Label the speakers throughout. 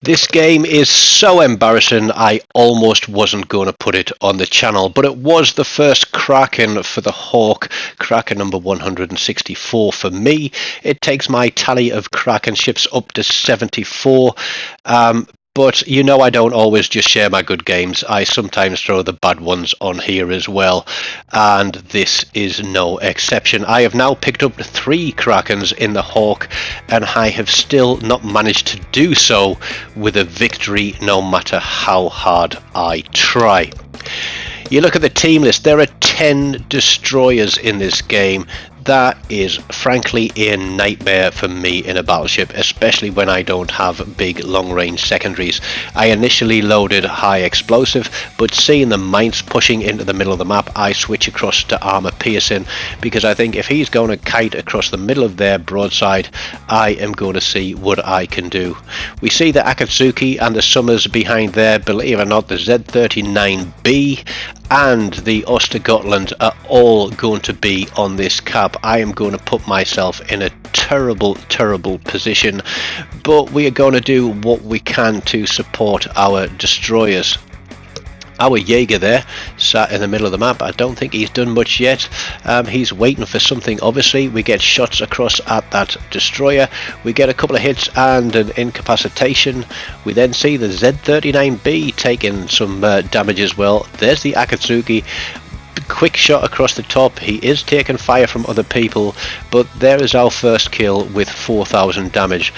Speaker 1: This game is so embarrassing, I almost wasn't going to put it on the channel, but it was the first Kraken for the Hawk, Kraken number 164 for me. It takes my tally of Kraken ships up to 74. But you know I don't always just share my good games. I sometimes throw the bad ones on here as well. And this is no exception. I have now picked up 3 Krakens in the Hawk, and I have still not managed to do so with a victory no matter how hard I try. You look at the team list, there are 10 destroyers in this game. That is frankly a nightmare for me in a battleship, especially when I don't have big long-range secondaries. I initially loaded high explosive, but seeing the mines pushing into the middle of the map, I switch across to armor piercing, because I think if he's going to kite across the middle of their broadside, I am going to see what I can do. We see the Akatsuki and the Summers behind there. Believe it or not, the Z39B and the Östergötland are all going to be on this cap. I am going to put myself in a terrible position, but we are going to do what we can to support our destroyers. Our Jaeger there, sat in the middle of the map. I don't think he's done much yet. He's waiting for something, obviously. We get shots across at that destroyer. We get a couple of hits and an incapacitation. We then see the Z39B taking some damage as well. There's the Akatsuki. Quick shot across the top. He is taking fire from other people, but there is our first kill with 4,000 damage.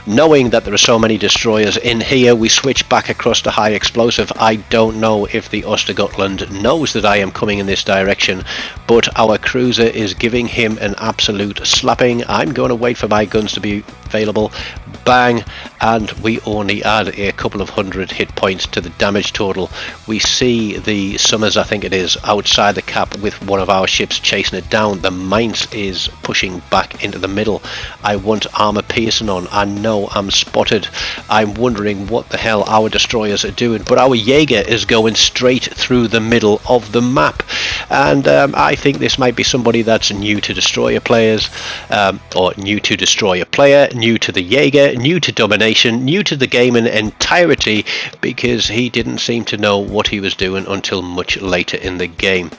Speaker 1: Knowing that there are so many destroyers in here, we switch back across to high explosive. I don't know if the Östergötland knows that I am coming in this direction, but our cruiser is giving him an absolute slapping. I'm going to wait for my guns to be available. Bang, and we only add a couple of hundred hit points to the damage total. We see the Summers, I think it is, outside the cap with one of our ships chasing it down. The Mainz is pushing back into the middle. I want armor piercing on. I know I'm spotted. I'm wondering what the hell our destroyers are doing, but our Jaeger is going straight through the middle of the map, and I think this might be somebody that's new to destroyer players, or new to destroyer player, new to the Jaeger, new to domination, new to the game in entirety, because he didn't seem to know what he was doing until much later in the game.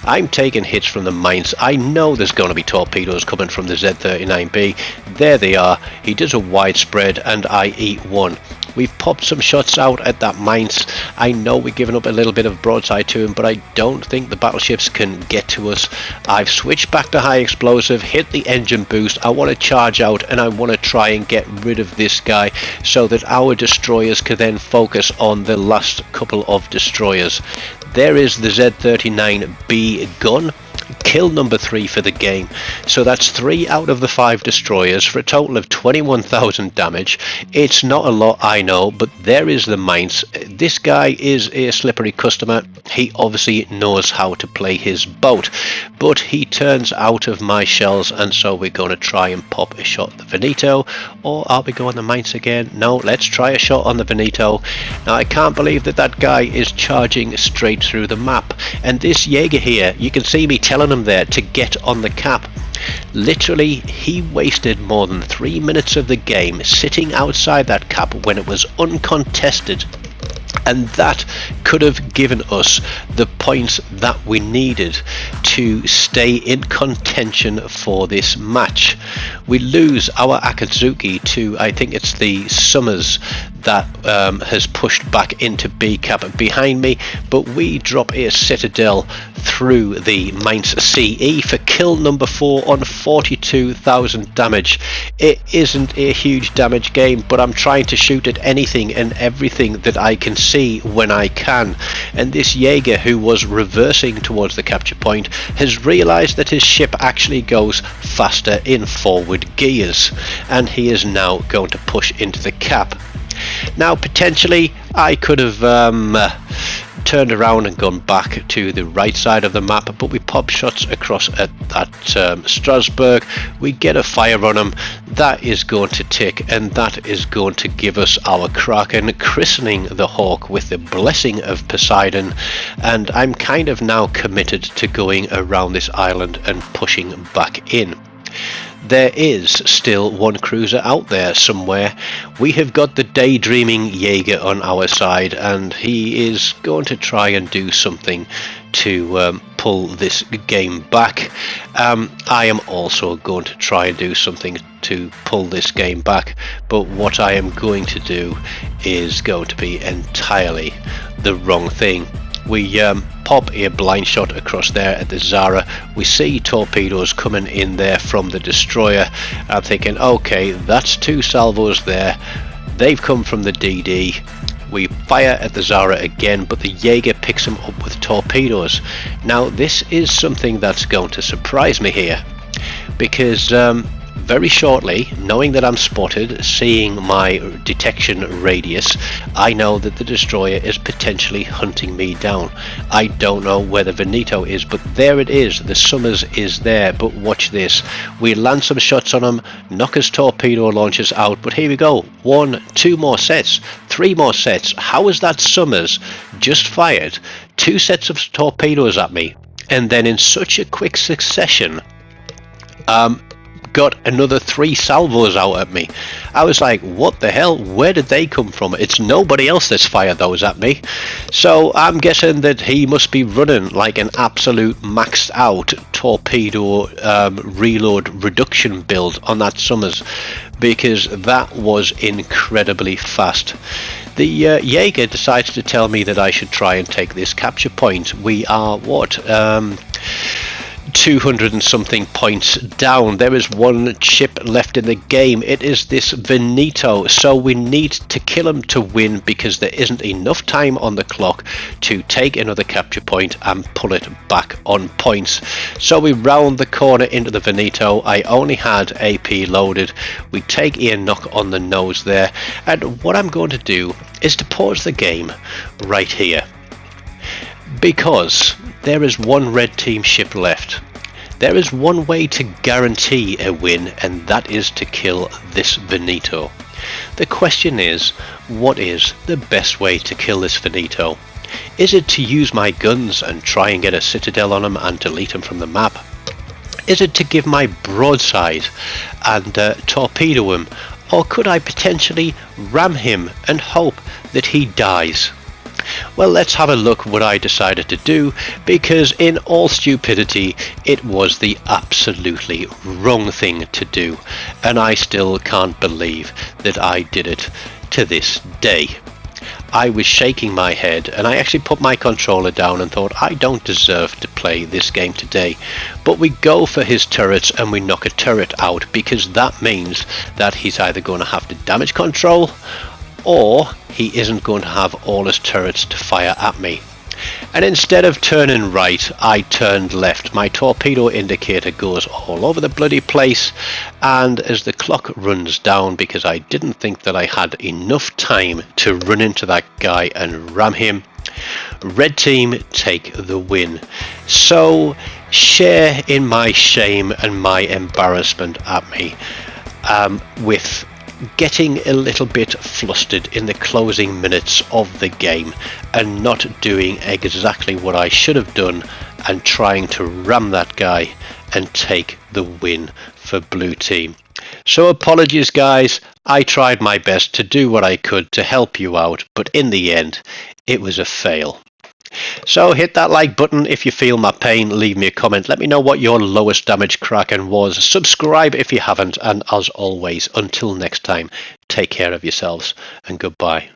Speaker 1: I'm taking hits from the mines. I know there's going to be torpedoes coming from the Z39B. There they are. He does a wide spread and I eat one. We've popped some shots out at that Mainz. I know we're giving up a little bit of broadside to him, but I don't think the battleships can get to us. I've switched back to high explosive, hit the engine boost. I want to charge out and I want to try and get rid of this guy so that our destroyers can then focus on the last couple of destroyers. There is the Z39B gun. Kill number 3 for the game. So that's 3 out of the 5 destroyers for a total of 21,000 damage. It's not a lot, I know, but there is the Mainz. This guy is a slippery customer. He obviously knows how to play his boat, but he turns out of my shells, and so we're going to try and pop a shot at the Veneto. Or are we going the Mainz again? No, let's try a shot on the Veneto. Now I can't believe that that guy is charging straight through the map, and this Jaeger here, you can see me telling him there to get on the cap. Literally, he wasted more than 3 minutes of the game sitting outside that cap when it was uncontested, and that could have given us the points that we needed to stay in contention for this match. We lose our Akatsuki to, I think it's the Summers that has pushed back into B cap behind me, but we drop a Citadel through the Mainz CE for kill number 4 on 42,000 damage. It isn't a huge damage game, but I'm trying to shoot at anything and everything that I can see when I can, and this Jaeger, who was reversing towards the capture point, has realized that his ship actually goes faster in forward gears, and he is now going to push into the cap. Now potentially I could have turned around and gone back to the right side of the map, but we pop shots across at that Strasbourg. We get a fire on him. That is going to tick, and that is going to give us our Kraken, christening the Hawk with the blessing of Poseidon. And I'm kind of now committed to going around this island and pushing back in. there is still one cruiser out there somewhere. We have got the daydreaming Jaeger on our side, and he is going to try and do something to pull this game back. I am also going to try and do something to pull this game back, but what I am going to do is going to be entirely the wrong thing. We pop a blind shot across there at the Zara. We see torpedoes coming in there from the destroyer. I'm thinking, okay, that's 2 salvos there. They've come from the DD. We fire at the Zara again, but the Jaeger picks them up with torpedoes. Now this is something that's going to surprise me here, because very shortly, knowing that I'm spotted, seeing my detection radius, I know that the destroyer is potentially hunting me down. I don't know where the Veneto is, but there it is. The Summers is there, but watch this. We land some shots on him, knock his torpedo launchers out, but here we go. 1, 2 more sets, 3 more sets. How is that Summers just fired 2 sets of torpedoes at me, and then in such a quick succession, got another 3 salvos out at me? I was like, what the hell, where did they come from? It's nobody else that's fired those at me. So I'm guessing that he must be running like an absolute maxed out torpedo reload reduction build on that Summers, because that was incredibly fast. The Jaeger decides to tell me that I should try and take this capture point. We are what, 200 and something points down. There is 1 ship left in the game. It is this Veneto, so we need to kill him to win, because there isn't enough time on the clock to take another capture point and pull it back on points. So we round the corner into the Veneto. I only had AP loaded. We take a knock on the nose there, and what I'm going to do is to pause the game right here, because there is 1 red team ship left. There is one way to guarantee a win, and that is to kill this Veneto. The question is, what is the best way to kill this Veneto? Is it to use my guns and try and get a citadel on him and delete him from the map? Is it to give my broadside and torpedo him? Or could I potentially ram him and hope that he dies? Well, let's have a look what I decided to do, because in all stupidity it was the absolutely wrong thing to do, and I still can't believe that I did it to this day. I was shaking my head, and I actually put my controller down and thought, I don't deserve to play this game today. But we go for his turrets and we knock a turret out, because that means that he's either going to have to damage control, or he isn't going to have all his turrets to fire at me. And instead of turning right, I turned left. My torpedo indicator goes all over the bloody place, and as the clock runs down, because I didn't think that I had enough time to run into that guy and ram him, red team take the win. So share in my shame and my embarrassment at me, with getting a little bit flustered in the closing minutes of the game and not doing exactly what I should have done, and trying to ram that guy and take the win for blue team. So apologies guys, I tried my best to do what I could to help you out, but in the end it was a fail. So hit that like button if you feel my pain, leave me a comment, let me know what your lowest damage Kraken was, subscribe if you haven't, and as always, until next time, take care of yourselves and goodbye.